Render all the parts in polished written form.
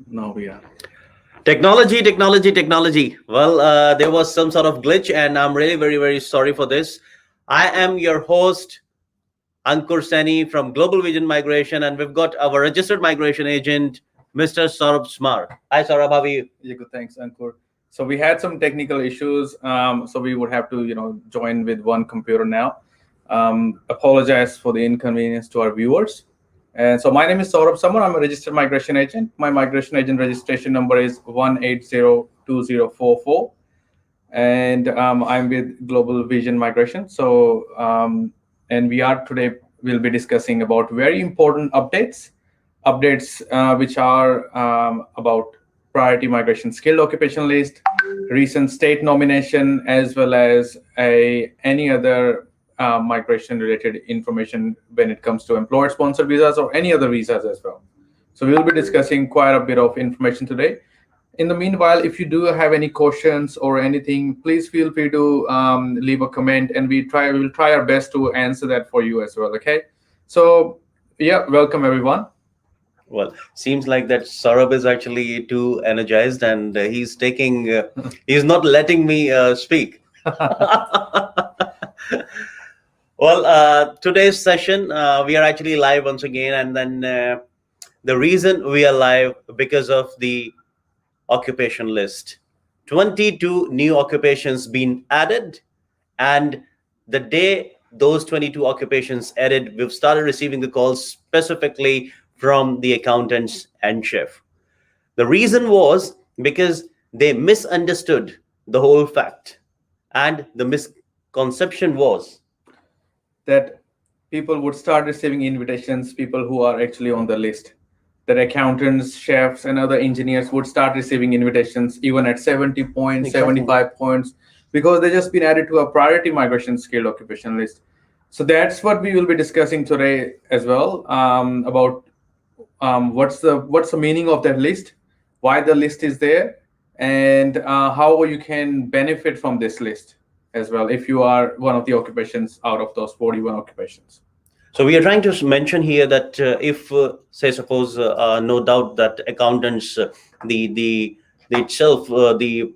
Now we are. Technology. Well, there was some sort of glitch, and I'm really very sorry for this. I am your host, Ankur Seni from Global Vision Migration, and we've got our registered migration agent, Mr. Saurabh Smar. Hi, Saurabh. How are you? Yeah, good. Thanks, Ankur. So we had some technical issues. So we would have to, join with one computer now. Apologize for the inconvenience to our viewers. And so my name is Saurabh Smar. I'm a registered migration agent. My migration agent registration number is 1802044. And I'm with Global Vision Migration. So, and we'll be discussing about very important updates which are about priority migration skilled occupation list, recent state nomination, as well as any other migration related information when it comes to employer sponsored visas or any other visas as well. So we'll be discussing quite a bit of information today. In the meanwhile, if you do have any questions or anything, please feel free to leave a comment, and we will try our best to answer that for you as well. Okay. So yeah, welcome everyone. Well, seems like that Saurabh is actually too energized, and he's not letting me speak. Well, today's session, we are actually live once again, and then the reason we are live because of the occupation list. 22 new occupations being added, and the day those 22 occupations added, we've started receiving the calls specifically from the accountants and chef. The reason was because they misunderstood the whole fact, and the misconception was that people would start receiving invitations, people who are actually on the list, that accountants, chefs, and other engineers would start receiving invitations even at 70 points, exactly. 75 points, because they just been added to a priority migration skilled occupation list. So that's what we will be discussing today as well, about what's the meaning of that list, why the list is there, and how you can benefit from this list as well if you are one of the occupations out of those 41 occupations. So we are trying to mention here that if, say, suppose, no doubt that accountants, the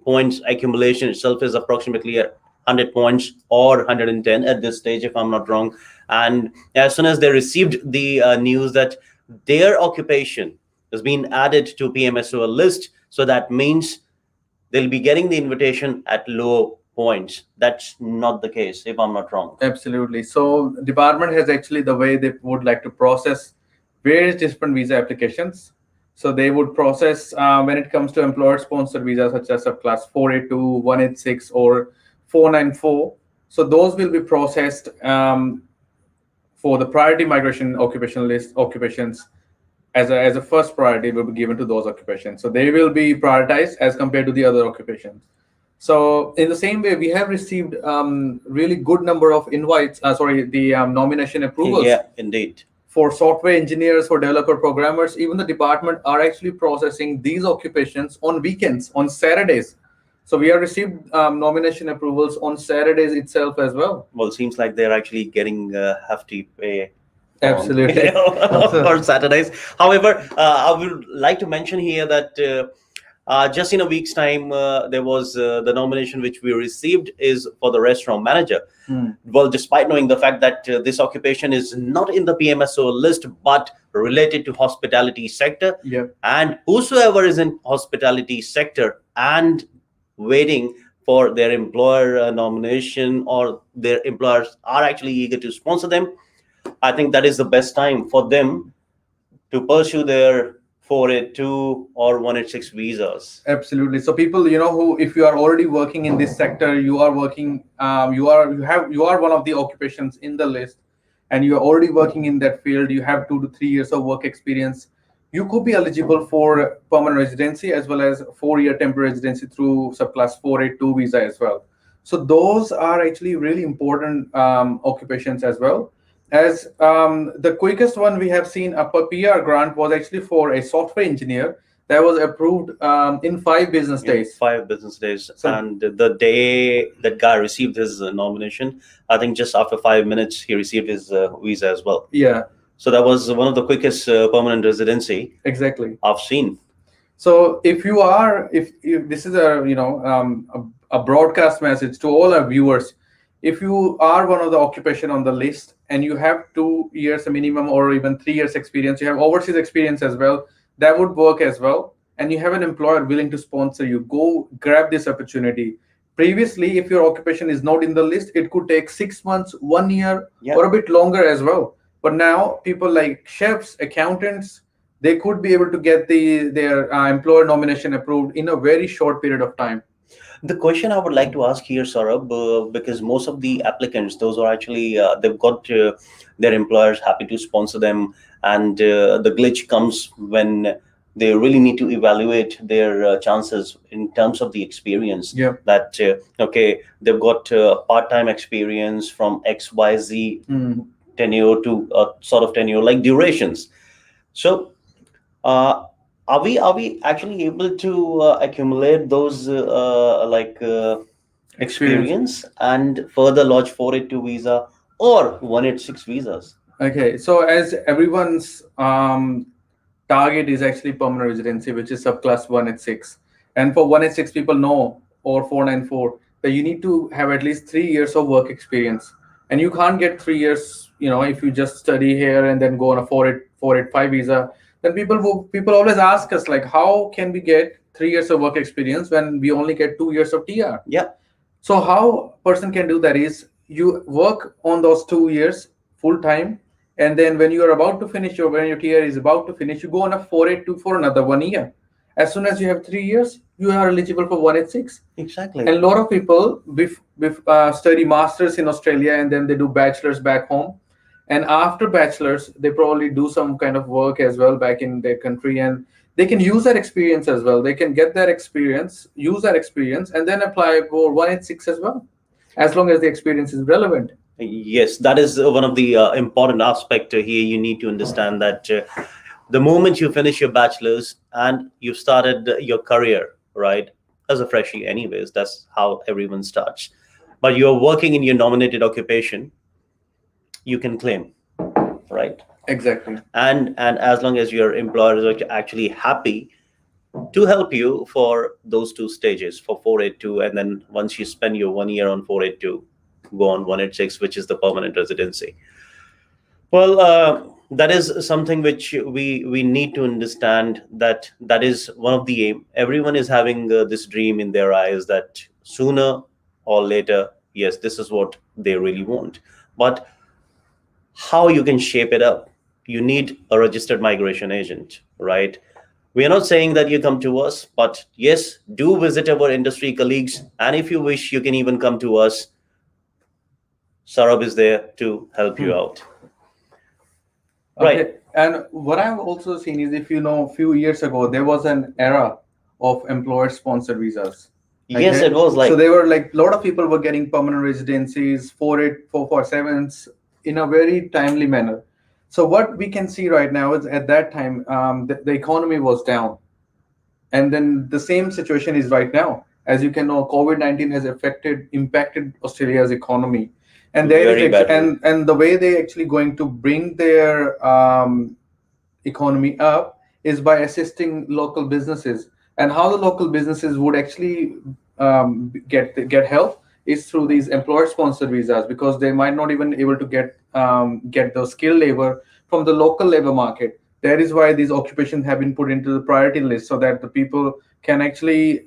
points accumulation itself is approximately 100 points or 110 at this stage, if I'm not wrong. And as soon as they received the news that their occupation has been added to PMSO list, so that means they'll be getting the invitation at low points. That's not the case, if I'm not wrong. Absolutely. So department has actually the way they would like to process various different visa applications. So they would process when it comes to employer sponsored visas such as subclass 482, 186, or 494. So those will be processed for the priority migration occupation list occupations as a first priority will be given to those occupations. So they will be prioritized as compared to the other occupations. So in the same way, we have received really good number of invites, nomination approvals. Yeah, indeed. For software engineers, for developer programmers, even the department are actually processing these occupations on weekends, on Saturdays. So we have received nomination approvals on Saturdays itself as well. Well, it seems like they're actually getting hefty pay. Absolutely. For Saturdays. However, I would like to mention here that just in a week's time, there was the nomination which we received is for the restaurant manager. Well, despite knowing the fact that this occupation is not in the PMSO list, but related to hospitality sector. Yep. And whosoever is in hospitality sector and waiting for their employer nomination, or their employers are actually eager to sponsor them, I think that is the best time for them to pursue their 482 or 186 visas. Absolutely. So people, who, if you are already working in this sector, you are working, you are one of the occupations in the list, and you are already working in that field, you have 2 to 3 years of work experience, you could be eligible for permanent residency as well as 4-year temporary residency through subclass 482 visa as well. So those are actually really important occupations as well. As the quickest one we have seen, a PR grant was actually for a software engineer that was approved in 5 business days. 5 business days. So, and the day that guy received his nomination, I think just after 5 minutes, he received his visa as well. Yeah. So that was one of the quickest permanent residency Exactly. I've seen. So if you are, if this is a a broadcast message to all our viewers, if you are one of the occupation on the list and you have 2 years minimum or even 3 years experience, you have overseas experience as well, that would work as well. And you have an employer willing to sponsor you, go grab this opportunity. Previously, if your occupation is not in the list, it could take 6 months, 1 year, Yeah. or a bit longer as well. But now people like chefs, accountants, they could be able to get their employer nomination approved in a very short period of time. The question I would like to ask here, Saurabh, because most of the applicants, those are actually they've got their employers happy to sponsor them, and the glitch comes when they really need to evaluate their chances in terms of the experience. Yeah. That okay, they've got part-time experience from XYZ Mm. tenure to sort of tenure like durations. So uh, are we actually able to accumulate those experience and further lodge 482 visa or 186 visas? Okay, so as everyone's target is actually permanent residency, which is subclass 186. And for 186, people know, or 494, that you need to have at least 3 years of work experience. And you can't get 3 years, if you just study here and then go on a 485 visa. Then people always ask us, like, how can we get 3 years of work experience when we only get 2 years of TR? Yeah. So how a person can do that is you work on those 2 years full time, and then when you are about to finish when your TR is about to finish, you go on a 482 for another 1 year. As soon as you have 3 years, you are eligible for 186. Exactly. And a lot of people study masters in Australia and then they do bachelors back home. And after bachelors, they probably do some kind of work as well back in their country, and they can use that experience as well. They can get that experience, use that experience, and then apply for 186 as well, as long as the experience is relevant. Yes, that is one of the important aspect here. You need to understand that the moment you finish your bachelor's and you started your career, right, as a freshie anyways, that's how everyone starts. But you're working in your nominated occupation, you can claim, right? Exactly. And as long as your employer is actually happy to help you for those two stages for 482, and then once you spend your 1 year on 482, go on 186, which is the permanent residency. Well, that is something which we need to understand, that is one of the aim. Everyone is having this dream in their eyes that sooner or later, yes, this is what they really want. But how you can shape it up? You need a registered migration agent, right? We are not saying that you come to us, but yes, do visit our industry colleagues. And if you wish, you can even come to us. Saurabh is there to help you out. Right. Okay. And what I've also seen is, if you know, a few years ago, there was an era of employer-sponsored visas. Yes, Okay? it was like So they were like, a lot of people were getting permanent residencies, 447s in a very timely manner. So what we can see right now is, at that time, the economy was down. And then the same situation is right now. As you can know, COVID-19 has impacted Australia's economy. And there Very is badly. and the way they actually going to bring their economy up is by assisting local businesses. And how the local businesses would actually get help is through these employer-sponsored visas, because they might not even able to get the skilled labor from the local labor market. That is why these occupations have been put into the priority list, so that the people can actually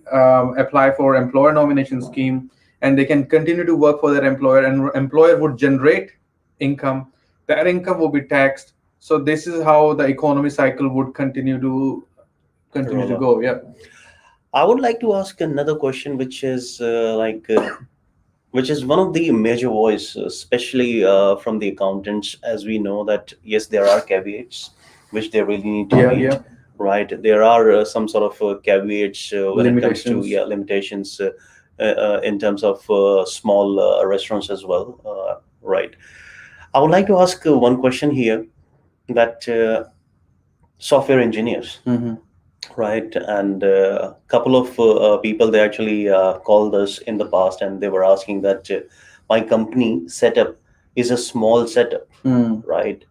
apply for employer nomination scheme, and they can continue to work for their employer, and employer would generate income. That income will be taxed. So this is how the economy cycle would continue to Roll go. Yeah. I would like to ask another question, which is which is one of the major voice, especially from the accountants, as we know that yes, there are caveats which they really need to meet. Yeah. Right, there are some sort of caveats when it comes to Limitations. limitations in terms of small restaurants as well. Right, I would like to ask one question here, that software engineers, Mhm. right, and a couple of people, they actually called us in the past, and they were asking that my company setup is a small setup, Mm. right?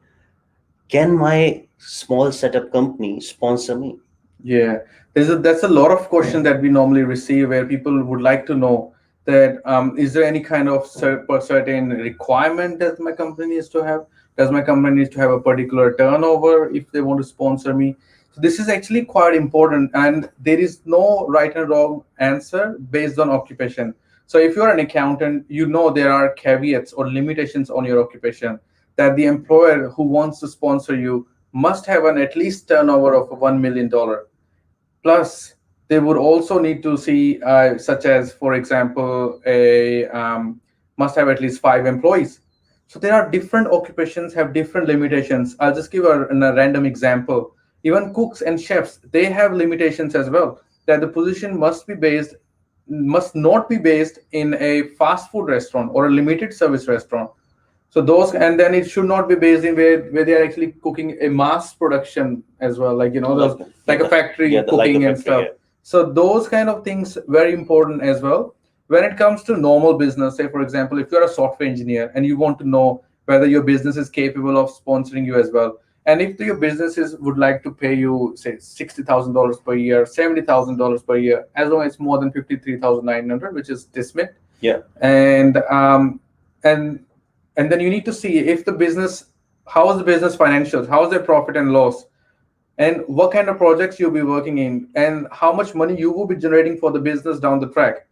Can my small setup company sponsor me? Yeah, that's a lot of questions that we normally receive where people would like to know that is there any kind of certain requirement that my company needs to have? Does my company needs to have a particular turnover if they want to sponsor me? So this is actually quite important, and there is no right and wrong answer based on occupation. So if you're an accountant, you know there are caveats or limitations on your occupation that the employer who wants to sponsor you must have an at least turnover of $1 million. Plus, they would also need to see, such as, for example, a must have at least 5 employees. So there are different occupations have different limitations. I'll just give a random example. Even cooks and chefs, they have limitations as well. That the position must not be based in a fast food restaurant or a limited service restaurant. So those, and then it should not be based in where they are actually cooking a mass production as well, like those like a factory Like a cooking and factory, stuff. yeah. So those kind of things very important as well. When it comes to normal business, say for example, if you're a software engineer and you want to know whether your business is capable of sponsoring you as well, and if your businesses would like to pay you say $60,000 per year, $70,000 per year, as long as it's more than 53,900, which is dismit, Yeah. and and and then you need to see if the business, how is the business financials, how is their profit and loss, and what kind of projects you'll be working in, and how much money you will be generating for the business down the track.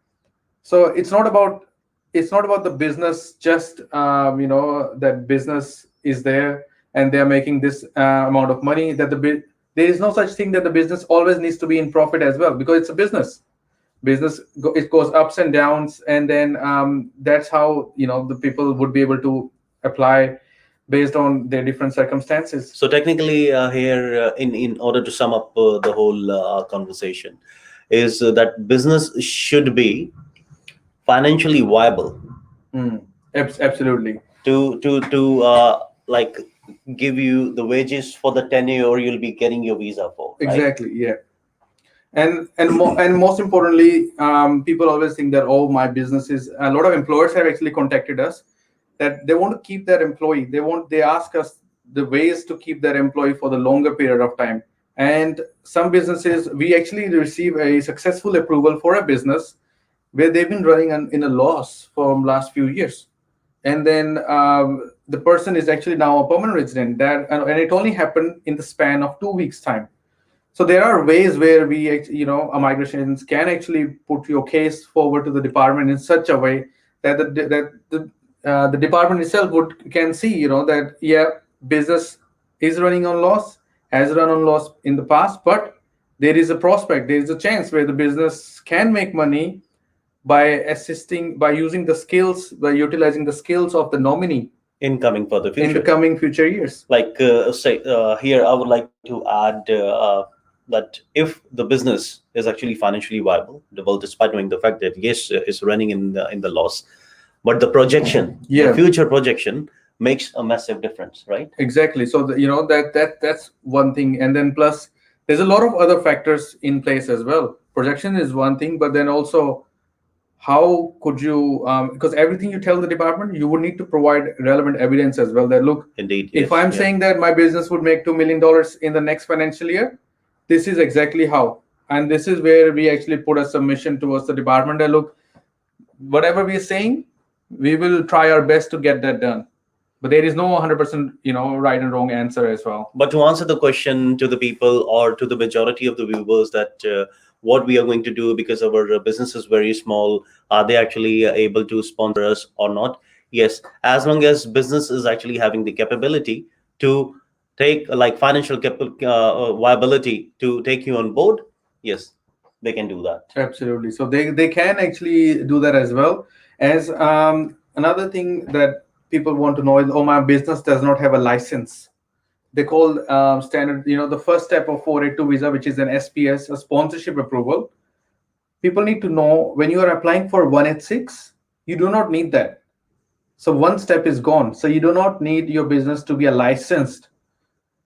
So it's not about the business just that business is there and they're making this amount of money, there is no such thing that the business always needs to be in profit as well, because it's a it goes ups and downs, and then that's how the people would be able to apply based on their different circumstances. So technically, here, in order to sum up the whole conversation, is that business should be financially viable Mm, absolutely. to give you the wages for the tenure you'll be getting your visa for, right? Exactly, yeah. And most importantly, people always think that, oh, my business is, a lot of employers have actually contacted us that they want to keep their employee, they ask us the ways to keep their employee for the longer period of time. And some businesses, we actually receive a successful approval for a business where they've been running in a loss for last few years, and then the person is actually now a permanent resident, and it only happened in the span of 2 weeks time. So there are ways where migrations can actually put your case forward to the department in such a way that the department itself can see, that yeah, business is running on loss, has run on loss in the past, but there is a prospect, there is a chance where the business can make money by using the skills, by utilizing the skills of the nominee Incoming for the in the future. coming future years. Like say here, I would like to add that if the business is actually financially viable, well, despite knowing the fact that yes, it's running in the loss, but the projection, the Yeah. future projection makes a massive difference, right? Exactly. So that's one thing, and then plus there's a lot of other factors in place as well. Projection is one thing, but then also how could you, because everything you tell the department, you would need to provide relevant evidence as well. That look, Indeed, if yes, I'm yeah. saying that my business would make $2 million in the next financial year, this is exactly how, and this is where we actually put a submission towards the department. That look, whatever we're saying, we will try our best to get that done. But there is no 100% right and wrong answer as well. But to answer the question to the people or to the majority of the viewers, that what we are going to do because our business is very small, are they actually able to sponsor us or not? Yes, as long as business is actually having the capability to take like financial viability to take you on board, yes, they can do that. Absolutely. So they can actually do that as well. As another thing that people want to know is, oh, my business does not have a license. They call standard, the first step of 482 visa, which is an SPS, a sponsorship approval. People need to know when you are applying for 186, you do not need that. So one step is gone. So you do not need your business to be a licensed.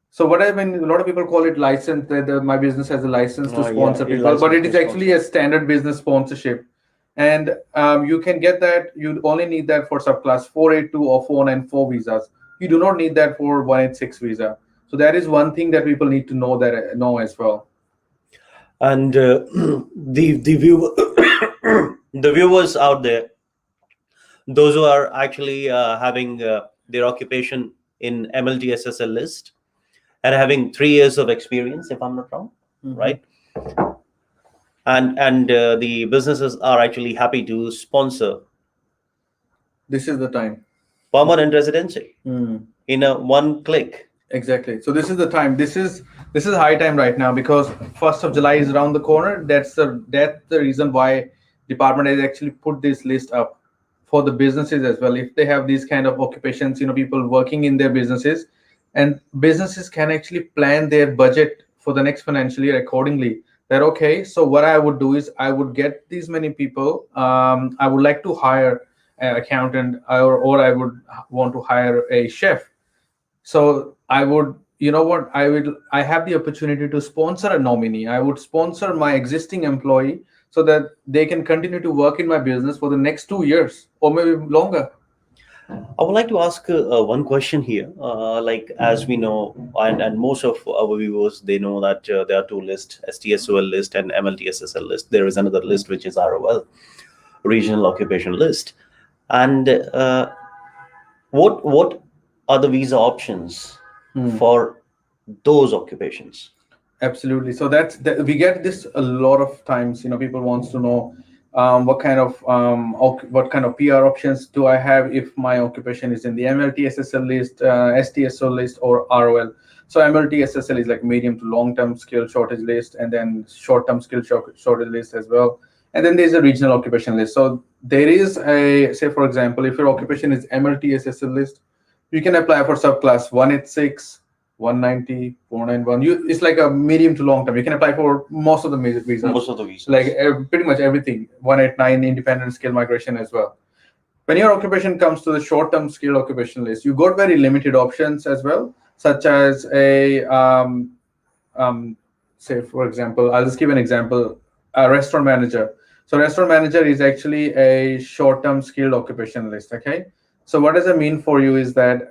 So what I mean, a lot of people call it license, that my business has a license to sponsor people, but it is actually a standard business sponsorship. And you can get that, you only need that for subclass 482 or 494 visas. You do not need that for 186 visa. So that is one thing that people need to know as well. And the view the viewers out there, those who are actually having their occupation in MLTSSL list and having 3 years of experience, if I'm not wrong, right? And the businesses are actually happy to sponsor This is the time. permanent residency in a one click. Exactly. So this is the time. This is high time right now because 1st of July is around the corner. That's the reason why department has actually put this list up for the businesses as well. If they have these kind of occupations, people working in their businesses, and businesses can actually plan their budget for the next financial year accordingly. That okay. So what I would do is I would get these many people. I would like to hire an accountant, or I would want to hire a chef. So I would, I have the opportunity to sponsor a nominee. I would sponsor my existing employee so that they can continue to work in my business for the next 2 years or maybe longer. I would like to ask one question here. Like, as we know, and most of our viewers, they know that there are two lists, STSOL list and MLTSSL list. There is another list, which is ROL, Regional Occupation List. And what are the visa options for those occupations? Absolutely. So we get this a lot of times. People wants to know what kind of PR options do I have if my occupation is in the MLTSSL list, STSO list, or ROL. So MLTSSL is like medium to long-term skill shortage list, and then short-term skill shortage list as well. And then there's a regional occupation list. So there is say for example, if your occupation is MLTSSL list, you can apply for subclass 186, 190, 491. It's like a medium to long term. You can apply for most of the visas. Most of the visas. Like pretty much everything. 189 independent skill migration as well. When your occupation comes to the short term skill occupation list, you got very limited options as well, such as a say for example, I'll just give an example, a restaurant manager. So restaurant manager is actually a short term skilled occupation list. Okay. So what does it mean for you is that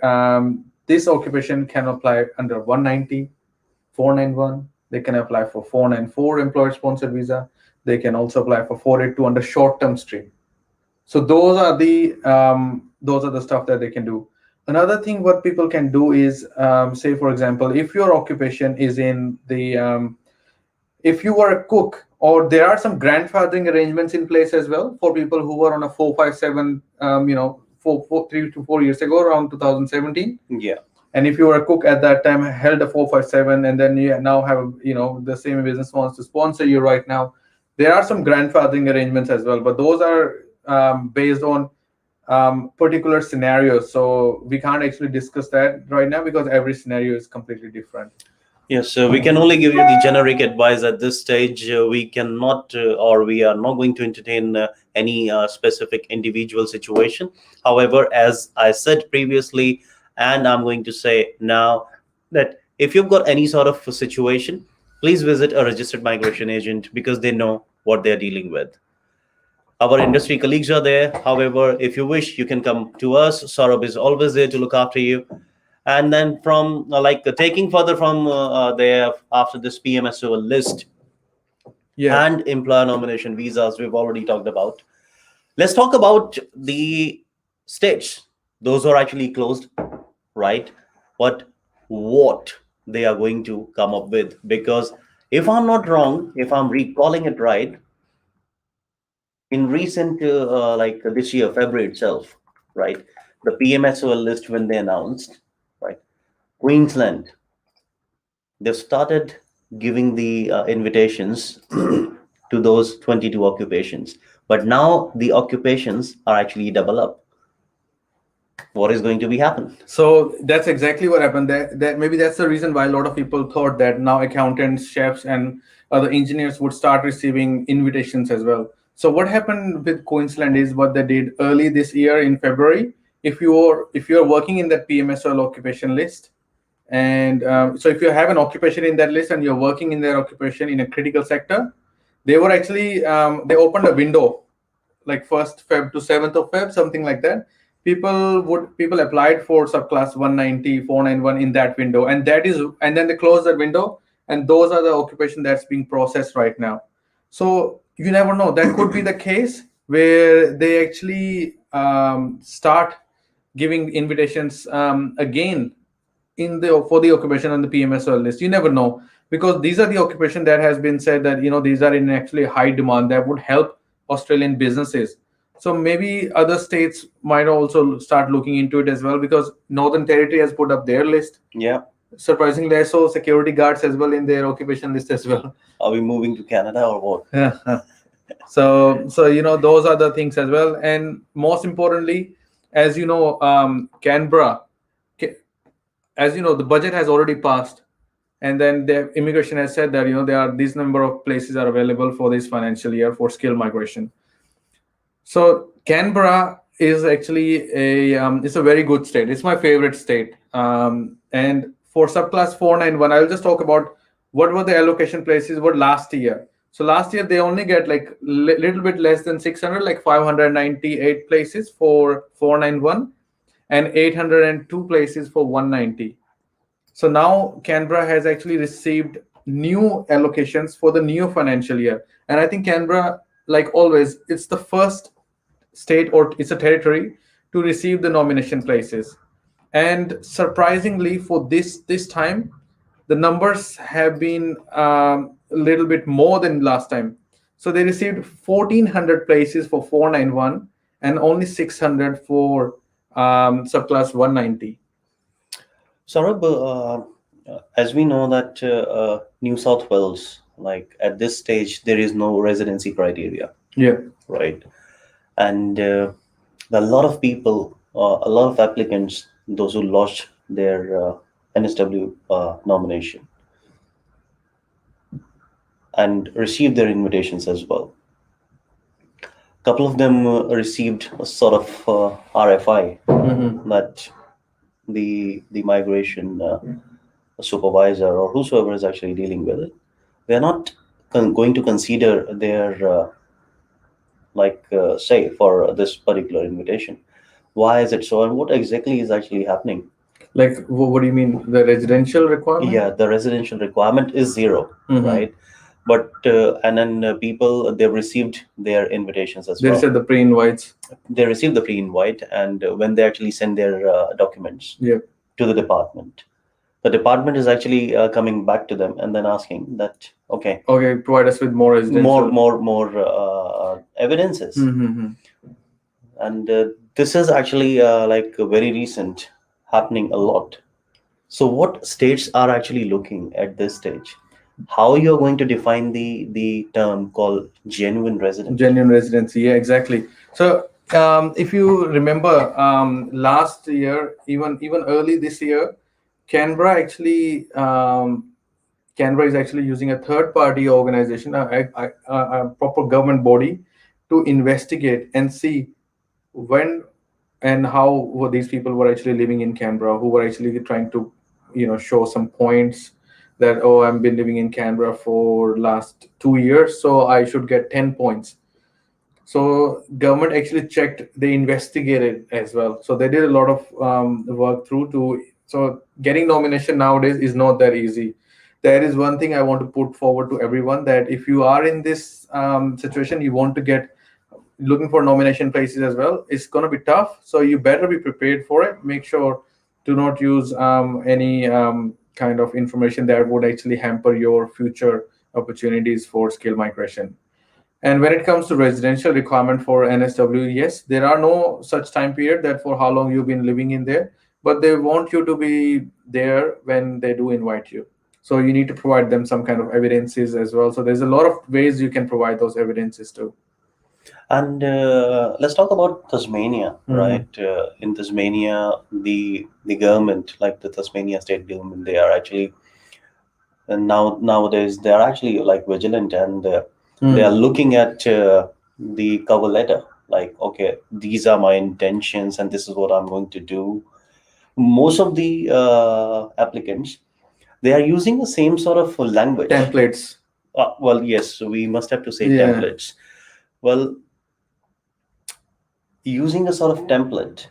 this occupation can apply under 190, 491. They can apply for 494 employer-sponsored visa. They can also apply for 482 under short-term stream. So those are the stuff that they can do. Another thing what people can do is, say for example, if your occupation is in the, if you were a cook, or there are some grandfathering arrangements in place as well for people who were on a 457, 3 to 4 years ago, around 2017. Yeah. And if you were a cook at that time, held a 457, and then you now have, the same business wants to sponsor you right now, there are some grandfathering arrangements as well. But those are based on particular scenarios. So we can't actually discuss that right now because every scenario is completely different. Yes, so we can only give you the generic advice at this stage. We cannot, or we are not going to entertain any specific individual situation. However, as I said previously, and I'm going to say now, that if you've got any sort of situation, please visit a registered migration agent because they know what they're dealing with. Our industry colleagues are there. However, if you wish, you can come to us. Saurabh is always there to look after you. And then from taking further from there, after this PMSO list and employer nomination visas we've already talked about, let's talk about the states. Those are actually closed, right? But what they are going to come up with, because if I'm not wrong, if I'm recalling it right, in recent this year, February itself, right, the PMSO list, when they announced, right, Queensland, they've started giving the invitations to those 22 occupations, but now the occupations are actually double up. What is going to be happen? So that's exactly what happened. That maybe that's the reason why a lot of people thought that now accountants, chefs, and other engineers would start receiving invitations as well. So what happened with Queensland is what they did early this year in February. If you're working in that PMSO occupation list, and so if you have an occupation in that list and you're working in their occupation in a critical sector, they were actually they opened a window like 1st Feb to 7th of Feb, something like that. people applied for subclass 190, 491 in that window, and then they close that window, and those are the occupation that's being processed right now. So you never know, that could be the case where they actually start giving invitations again in the for the occupation on the PMSL list. You never know, because these are the occupation that has been said that these are in actually high demand that would help Australian businesses. So maybe other states might also start looking into it as well, because Northern Territory has put up their list. Yeah. Surprisingly, I saw security guards as well in their occupation list as well. Are we moving to Canada or what? Yeah. So those are the things as well, and most importantly, as you know, Canberra, as you know, the budget has already passed, and then the immigration has said that there are these number of places are available for this financial year for skilled migration. So Canberra is actually it's a very good state. It's my favorite state. And for subclass 491, I'll just talk about what were the allocation places were last year. So last year they only get like little bit less than 600, like 598 places for 491 and 802 places for 190. So now Canberra has actually received new allocations for the new financial year. And I think Canberra, like always, it's the first state, or it's a territory, to receive the nomination places. And surprisingly, for this time, the numbers have been a little bit more than last time. So they received 1,400 places for 491 and only 600 for subclass 190. Saurabh, as we know that New South Wales, like at this stage, there is no residency criteria. Yeah. Right. And a lot of people, a lot of applicants, those who lodged their NSW nomination and received their invitations as well. A couple of them received a sort of RFI that the migration supervisor or whosoever is actually dealing with it, they're not going to consider their say for this particular invitation. Why is it so, and what exactly is actually happening? Like, what do you mean? The residential requirement? Yeah, the residential requirement is 0, right? But and then people, they've received their invitations as well. They said the pre-invites. They received the pre-invite, and when they actually send their documents to the department is actually coming back to them and then asking that, okay, provide us with more residential, more evidences. And this is actually like very recent, happening a lot. So what states are actually looking at this stage? How you're going to define the term called genuine residency? Genuine residency, yeah, exactly. So if you remember, last year, even early this year, Canberra is actually using a third-party organization, a proper government body, to investigate and see when and how these people were actually living in Canberra, who were actually trying to, show some points that, I've been living in Canberra for last 2 years, so I should get 10 points. So government actually checked, they investigated as well. So they did a lot of work so getting nomination nowadays is not that easy. There is one thing I want to put forward to everyone, that if you are in this situation, you want to get looking for nomination places as well, it's going to be tough. So you better be prepared for it. Make sure to not use any kind of information that would actually hamper your future opportunities for skill migration. And when it comes to residential requirement for NSW, yes, there are no such time period that for how long you've been living in there, but they want you to be there when they do invite you. So you need to provide them some kind of evidences as well. So there's a lot of ways you can provide those evidences too. And let's talk about Tasmania, right? In Tasmania, the government, like the Tasmania state government, they are actually, and nowadays they are actually like vigilant, and they are looking at the cover letter, like, okay, these are my intentions and this is what I'm going to do. Most of the applicants, they are using the same sort of language. Templates. Well, yes, we must have to say templates. Well, using a sort of template,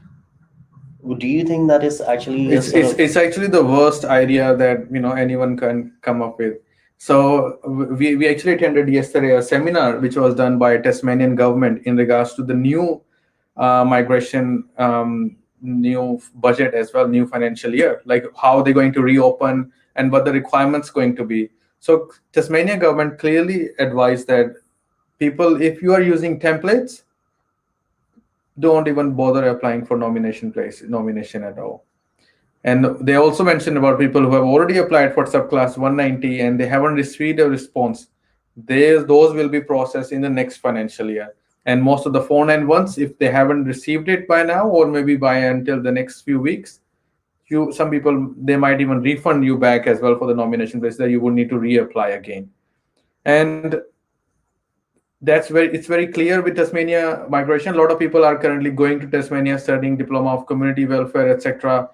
Do you think that is actually a It's sort it's of it's actually the worst idea that anyone can come up with. So we actually attended yesterday a seminar which was done by Tasmanian government in regards to the new migration, new budget as well, new financial year, like how they're going to reopen and what the requirements going to be. So Tasmania government clearly advised that people, if you are using templates, don't even bother applying for nomination at all. And they also mentioned about people who have already applied for subclass 190 and they haven't received a response. Those will be processed in the next financial year. And most of the 491s, if they haven't received it by now or maybe by until the next few weeks, some people, they might even refund you back as well for the nomination place, that you would need to reapply again. And it's very clear with Tasmania migration. A lot of people are currently going to Tasmania studying diploma of community welfare, etc.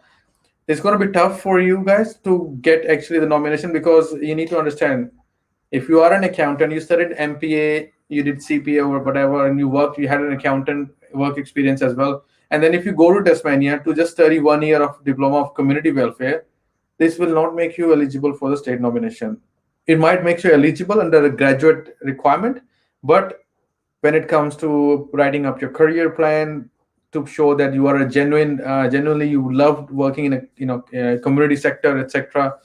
It's going to be tough for you guys to get actually the nomination, because you need to understand, if you are an accountant, you studied MPA, you did CPA or whatever, and you had an accountant work experience as well. And then if you go to Tasmania to just study 1 year of diploma of community welfare, this will not make you eligible for the state nomination. It might make you eligible under a graduate requirement, but when it comes to writing up your career plan to show that you are a genuinely you loved working in a community sector, etc.,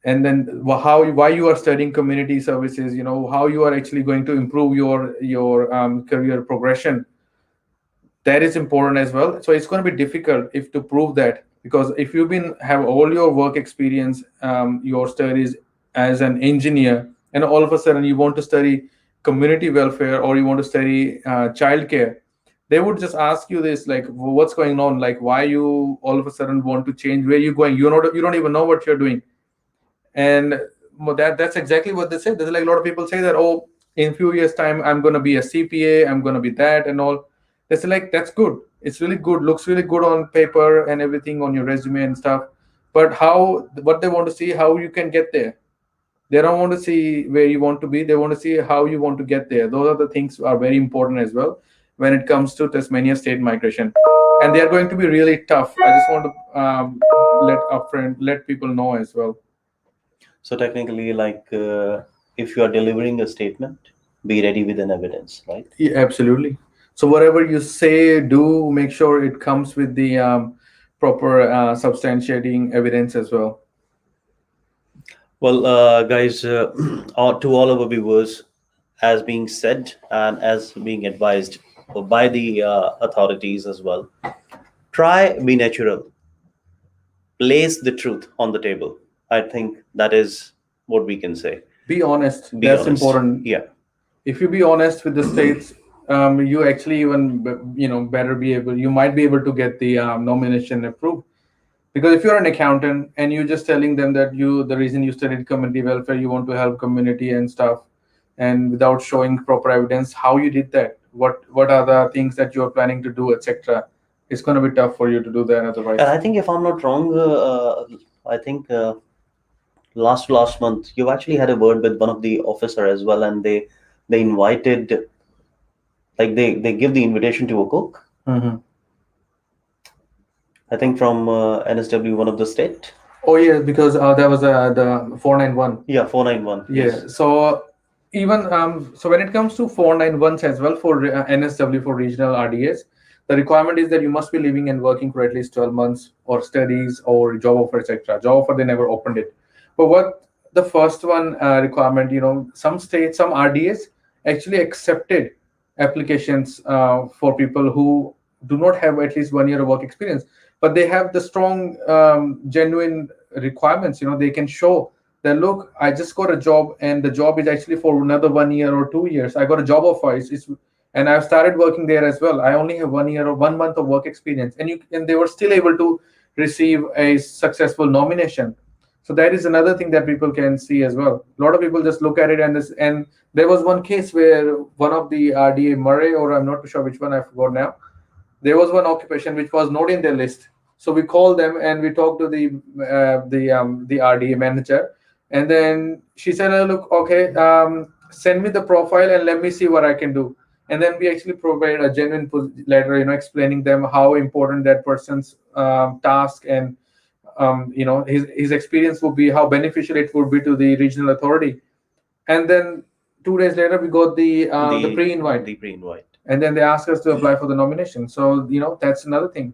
and then why you are studying community services, how you are actually going to improve your career progression, that is important as well. So it's going to be difficult if to prove that, because if you've been have all your work experience, your studies as an engineer, and all of a sudden you want to study community welfare or you want to study childcare, they would just ask you this, like, what's going on, like why you all of a sudden want to change, where you going, you don't even know what you're doing. And that's exactly what they say. There's like a lot of people say that, oh, in few years time I'm going to be a CPA, I'm going to be that and all. It's like, that's good, it's really good, looks really good on paper and everything on your resume and stuff, but what they want to see, how you can get there. They don't want to see where you want to be, they want to see how you want to get there. Those are the things are very important as well when it comes to Tasmania state migration, and they are going to be really tough. I just want to let people know as well. so technically like if you are delivering a statement, be ready with an evidence, right? Yeah, absolutely. So whatever you say, do make sure it comes with the proper substantiating evidence as well. Well, guys, to all our viewers, as being said and as being advised by the authorities as well, try be natural, place the truth on the table. I think that is what we can say. Be honest. Be That's honest. important. Yeah. If you be honest with the states, you actually even better be able. You might be able to get the nomination approved. Because if you're an accountant and you're just telling them that the reason you studied community welfare, you want to help community and stuff, and without showing proper evidence how you did that, what are the things that you're planning to do, etc., it's going to be tough for you to do that otherwise. And I think if I'm not wrong, I think last month you actually had a word with one of the officer as well, and they invited, like they give the invitation to a cook. Mhm. I think from NSW, one of the state. Oh yeah, because that was the 491. Yeah, 491. Yeah. Yes. So even so when it comes to 491s as well for NSW, for regional RDS, the requirement is that you must be living and working for at least 12 months or studies or job offer, etc. Job offer, they never opened it. But what the first one requirement, some states, some RDS actually accepted applications for people who do not have at least 1 year of work experience, but they have the strong, genuine requirements. They can show that, look, I just got a job and the job is actually for another 1 year or 2 years. I got a job offer, and I've started working there as well. I only have 1 year or 1 month of work experience, and they were still able to receive a successful nomination. So that is another thing that people can see as well. A lot of people just look at it, and there was one case where one of the RDA Murray, or I'm not sure which one, I forgot now. There was one occupation which was not in their list. So we called them and we talked to the RDA manager, and then she said, "Look, okay, send me the profile and let me see what I can do." and then we actually provide a genuine letter, explaining them how important that person's task and his experience would be, how beneficial it would be to the regional authority. And then 2 days later, we got the pre-invite, and then they asked us to apply for the nomination. So that's another thing.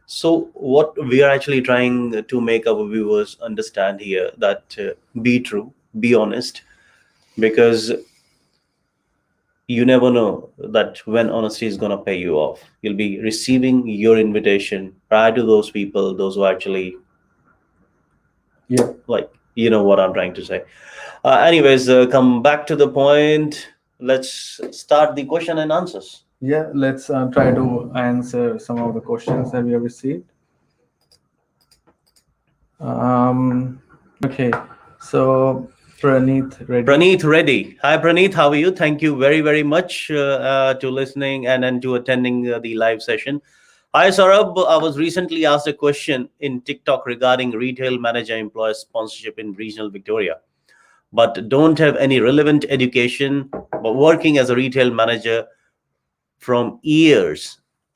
So what we are actually trying to make our viewers understand here, that be true, be honest, because you never know that when honesty is going to pay you off. You'll be receiving your invitation prior to those people, those who actually, like, you know what I'm trying to say. Anyways, come back to the point. Let's start the question and answers. Yeah, let's try to answer some of the questions that we have received. Okay, so Praneeth Reddy. Hi, Praneeth. How are you? Thank you very, very much to listening and to attending the live session. Hi, Saurabh. I was recently asked a question in TikTok regarding retail manager employer sponsorship in regional Victoria, but don't have any relevant education, but working as a retail manager from year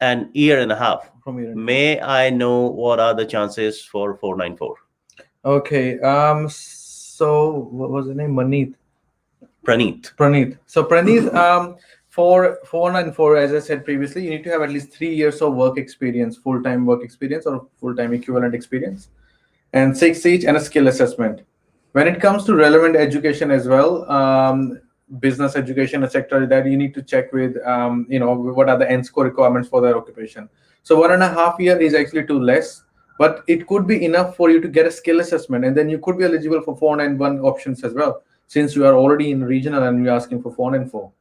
and a half. May I know what are the chances for 494? Okay. So what was the name? Praneeth. So Praneeth, for 494, as I said previously, you need to have at least 3 years of work experience, full-time work experience or full-time equivalent experience, and 6 each, and a skill assessment. When it comes to relevant education as well, business education, etc., that you need to check with, what are the NSCO requirements for their occupation. So 1.5 years is actually too less, but it could be enough for you to get a skill assessment, and then you could be eligible for 491 options as well, since you are already in regional and you're asking for 494.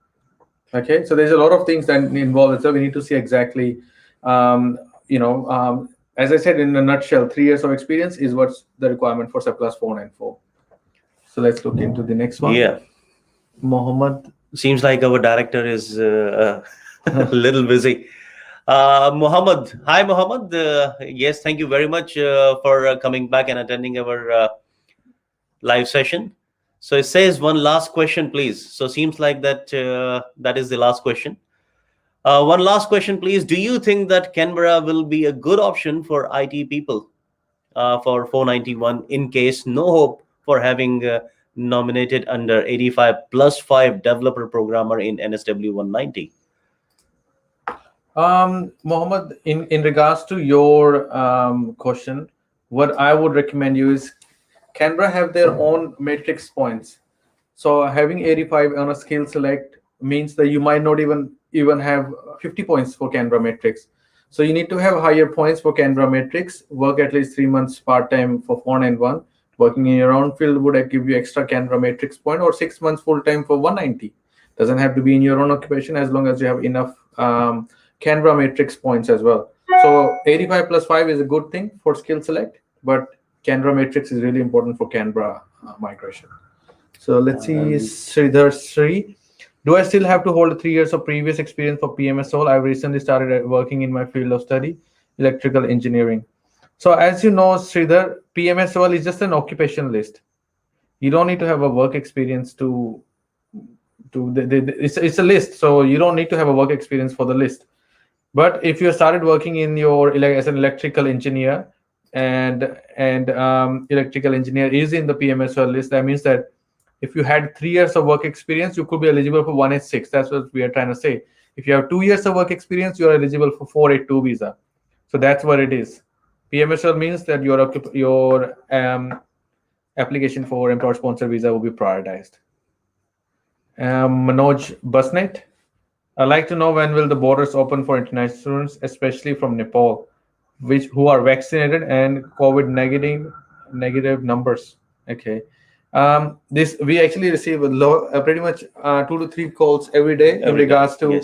Okay, so there's a lot of things that involve it. So we need to see exactly, as I said in a nutshell, 3 years of experience is what's the requirement for subclass 494. So let's look into the next one. Yeah. Mohammed. Seems like our director is a little busy. Mohammed. Hi, Mohammed. Yes, thank you very much for coming back and attending our live session. So it says one last question, please. So seems like that that is the last question. One last question, please. Do you think that Canberra will be a good option for IT people for 491 in case no hope for having nominated under 85+5 developer programmer in NSW 190? Mohammed, in regards to your question, what I would recommend you is Canberra have their own matrix points. So having 85 on a skill select means that you might not even have 50 points for Canberra matrix. So you need to have higher points for Canberra matrix, work at least 3 months part-time for 491. Working in your own field would give you extra Canberra matrix point, or 6 months full-time for 190. Doesn't have to be in your own occupation, as long as you have enough Canberra matrix points as well. So 85+5 is a good thing for skill select, but Canberra matrix is really important for Canberra migration. So let's see, Sridhar Sri. Do I still have to hold 3 years of previous experience for PMSOL? I've recently started working in my field of study, electrical engineering. So as you know, Sridhar, PMSOL is just an occupation list. You don't need to have a work experience it's a list, so you don't need to have a work experience for the list. But if you started working in as an electrical engineer, and electrical engineer is in the PMSOL list, that means that if you had 3 years of work experience, you could be eligible for 186. That's what we are trying to say. If you have 2 years of work experience, you are eligible for 482 visa. So that's what it is. PMSOL means that your application for employer sponsor visa will be prioritized. Manoj Basnet. I'd like to know when will the borders open for international students, especially from Nepal, who are vaccinated and COVID negative numbers. Okay. We actually receive pretty much 2 to 3 calls every day in regards to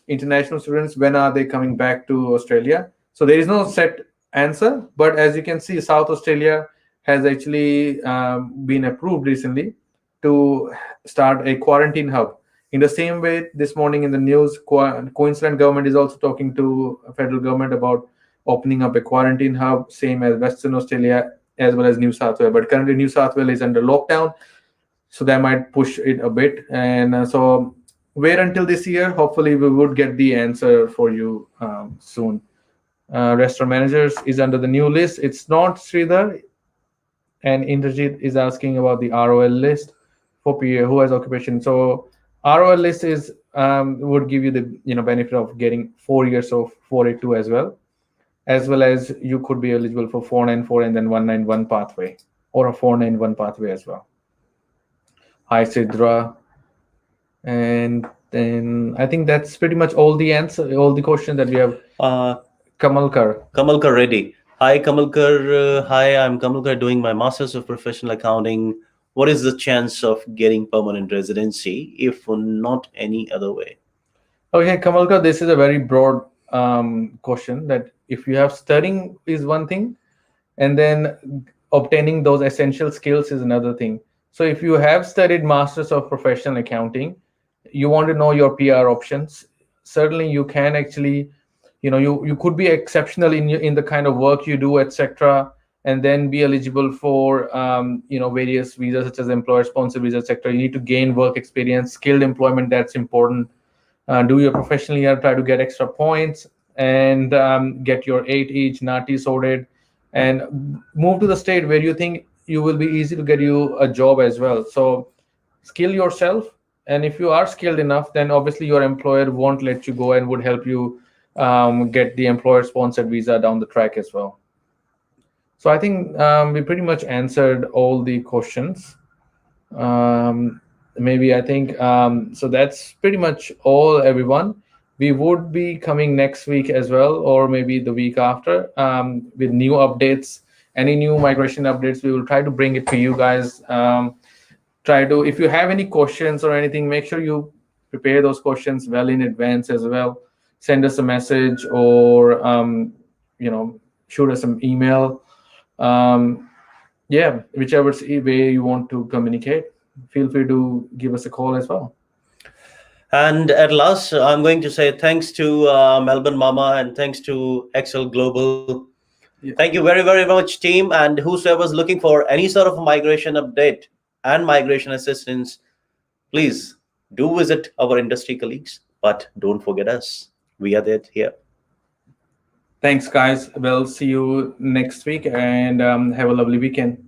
international students. When are they coming back to Australia? So there is no set answer, but as you can see, South Australia has actually been approved recently to start a quarantine hub. In the same way, this morning in the news, Queensland government is also talking to federal government about opening up a quarantine hub, same as Western Australia as well as New South Wales. But currently New South Wales is under lockdown, so that might push it a bit. And so wait until this year. Hopefully, we would get the answer for you soon. Restaurant managers is under the new list. It's not Sridhar, and Indrajit is asking about the ROL list for PA who has occupation. So ROL list is would give you the benefit of getting 4 years of 482 as well as you could be eligible for 494 and then 191 pathway or a 491 pathway as well. Hi Sidra, and then I think that's pretty much all the answer, all the questions that we have. Kamalkar Reddy. Hi, Kamalkar. Hi, I'm Kamalkar doing my Masters of Professional Accounting. What is the chance of getting permanent residency if not any other way? Okay, Kamalkar, this is a very broad question that if you have studying is one thing, and then obtaining those essential skills is another thing. So if you have studied Masters of Professional Accounting, you want to know your PR options. Certainly, you can actually, you could be exceptional in the kind of work you do, etc., and then be eligible for various visas such as employer sponsored visa, etc. You need to gain work experience, skilled employment. That's important. Do your professional year, try to get extra points, and get your 8 each NATI sorted, and move to the state where you think you will be easy to get you a job as well. So skill yourself, and if you are skilled enough, then obviously your employer won't let you go and would help you get the employer sponsored visa down the track as well. So I think we pretty much answered all the questions. Maybe I think so that's pretty much all, everyone. We would be coming next week as well, or maybe the week after, with new updates. Any new migration updates, we will try to bring it to you guys. If you have any questions or anything, make sure you prepare those questions well in advance as well. Send us a message or shoot us an email. Whichever way you want to communicate, feel free to give us a call as well. And at last, I'm going to say thanks to MelbourneMAMA and thanks to Excel Global. Yeah. Thank you very, very much, team. And whosoever is looking for any sort of migration update and migration assistance, please do visit our industry colleagues. But don't forget us. We are there here. Thanks, guys. We'll see you next week, and have a lovely weekend.